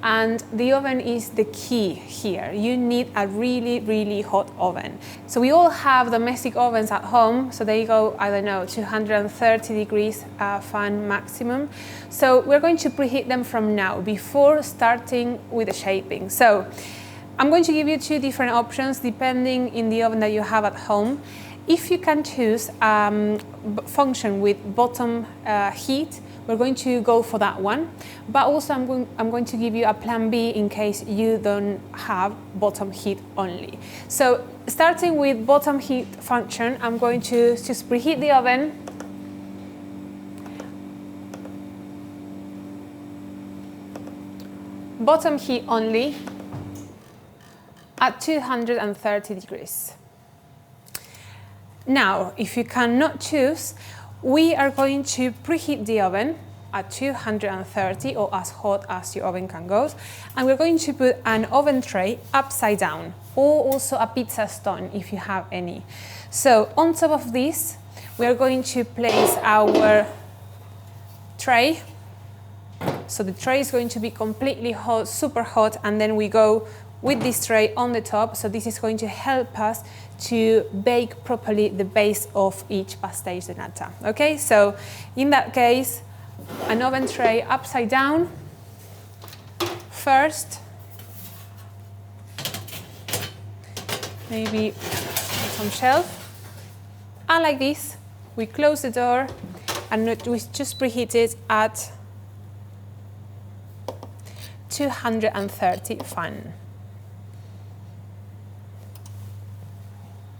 and the oven is the key here. You need a really, really hot oven. So we all have domestic ovens at home, so they go, I don't know, 230 degrees fan maximum. So we're going to preheat them from now, before starting with the shaping. So I'm going to give you two different options depending in the oven that you have at home. If you can choose function with bottom heat, we're going to go for that one. But also I'm going to give you a plan B in case you don't have bottom heat only. So starting with bottom heat function, I'm going to just preheat the oven. Bottom heat only at 230 degrees. Now, if you cannot choose, we are going to preheat the oven at 230 or as hot as your oven can go. And we're going to put an oven tray upside down, or also a pizza stone if you have any. So on top of this, we are going to place our tray. So the tray is going to be completely hot, super hot, and then we go with this tray on the top. So this is going to help us to bake properly the base of each pastéis de nata. Okay, so in that case, an oven tray upside down first, maybe some shelf, and like this, we close the door and we just preheat it at 230 fan.